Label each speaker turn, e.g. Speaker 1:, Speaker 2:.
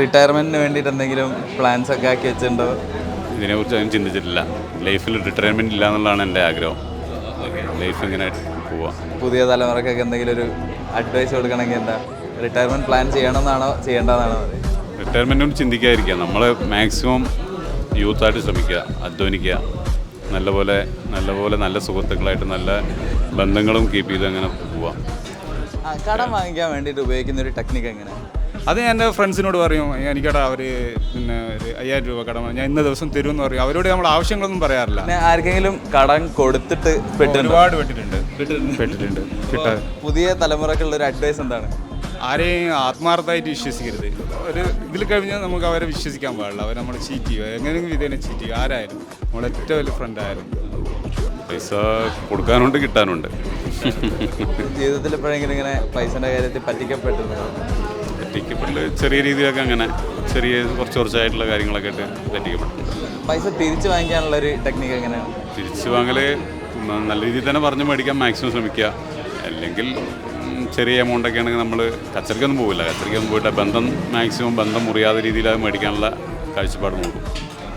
Speaker 1: റിട്ടയർമെൻറ്റിന് വേണ്ടിയിട്ട് എന്തെങ്കിലും പ്ലാൻസ് ഒക്കെ ആക്കി വെച്ചിട്ടുണ്ടോ?
Speaker 2: ഇതിനെക്കുറിച്ച് ഞാൻ ചിന്തിച്ചിട്ടില്ല. ലൈഫിൽ റിട്ടയർമെൻറ്റ് ഇല്ല എന്നുള്ളതാണ് എൻ്റെ ആഗ്രഹം. ലൈഫ് ഇങ്ങനെ പോവാം.
Speaker 1: പുതിയ തലമുറക്കൊക്കെ എന്തെങ്കിലും ഒരു അഡ്വൈസ് കൊടുക്കണമെങ്കിൽ എന്താ? റിട്ടയർമെൻറ്റ് പ്ലാൻ ചെയ്യണമെന്നാണോ ചെയ്യേണ്ടതെന്നാണോ?
Speaker 2: റിട്ടയർമെൻറ്റോട് ചിന്തിക്കാതിരിക്കുക. നമ്മൾ മാക്സിമം യൂത്തായിട്ട് ശ്രമിക്കുക, അധ്വാനിക്കുക, നല്ലപോലെ നല്ല സുഹൃത്തുക്കളായിട്ട് നല്ല ബന്ധങ്ങളും കീപ്പ് ചെയ്ത് അങ്ങനെ പോവാം.
Speaker 1: കടം വാങ്ങിക്കാൻ വേണ്ടിയിട്ട് ഉപയോഗിക്കുന്ന ഒരു ടെക്നിക്ക് എങ്ങനെയാണ്?
Speaker 3: അത് ഞാൻ എൻ്റെ ഫ്രണ്ട്സിനോട് പറയും, എനിക്കടാ അവർ പിന്നെ ഒരു 5000 രൂപ കടം ഞാൻ ഇന്ന ദിവസം തരുമെന്ന് പറയും. അവരോട് നമ്മൾ ആവശ്യങ്ങളൊന്നും പറയാറില്ല.
Speaker 1: പിന്നെ ആർക്കെങ്കിലും കടം കൊടുത്തിട്ട്
Speaker 3: ഒരുപാട് പെട്ടിട്ടുണ്ട്.
Speaker 1: പുതിയ തലമുറക്കുള്ള ഒരു അഡ്വൈസ് എന്താണ്?
Speaker 3: ആരെയും ആത്മാർത്ഥമായിട്ട് വിശ്വസിക്കരുത്. ഒരു ഇതിൽ കഴിഞ്ഞാൽ നമുക്ക് അവരെ വിശ്വസിക്കാൻ പാടില്ല. അവർ നമ്മളെ ചീറ്റ് ചെയ്യുക, എങ്ങനെയെങ്കിലും വിധേന ചീറ്റ് ചെയ്യുക. ആരായാലും നമ്മളെ ഏറ്റവും വലിയ ഫ്രണ്ട് ആയാലും.
Speaker 2: പൈസ കൊടുക്കാനുണ്ട്, കിട്ടാനുണ്ട്.
Speaker 1: ജീവിതത്തിൽ എപ്പോഴെങ്കിലും ഇങ്ങനെ പൈസയുടെ കാര്യത്തിൽ പറ്റിക്കപ്പെട്ടിട്ടുണ്ടോ?
Speaker 2: പറ്റിക്കപ്പെട്ട് ചെറിയ രീതിയിലൊക്കെ അങ്ങനെ കുറച്ചായിട്ടുള്ള കാര്യങ്ങളൊക്കെ ആയിട്ട് പറ്റിക്കപ്പെട്ടു.
Speaker 1: പൈസ തിരിച്ചു വാങ്ങിക്കാനുള്ള ഒരു ടെക്നിക്ക് എങ്ങനെയാണ്?
Speaker 2: തിരിച്ചു വാങ്ങൽ നല്ല രീതിയിൽ തന്നെ പറഞ്ഞ് മേടിക്കാൻ മാക്സിമം ശ്രമിക്കുക. അല്ലെങ്കിൽ ചെറിയ എമൗണ്ടൊക്കെ ആണെങ്കിൽ നമ്മൾ കച്ചറിക്കൊന്നും പോകില്ല. കച്ചറിക്കൊന്നും പോയിട്ട് ബന്ധം മുറിയാത്ത രീതിയിൽ അത് മേടിക്കാനുള്ള കാഴ്ചപ്പാട് നോക്കും.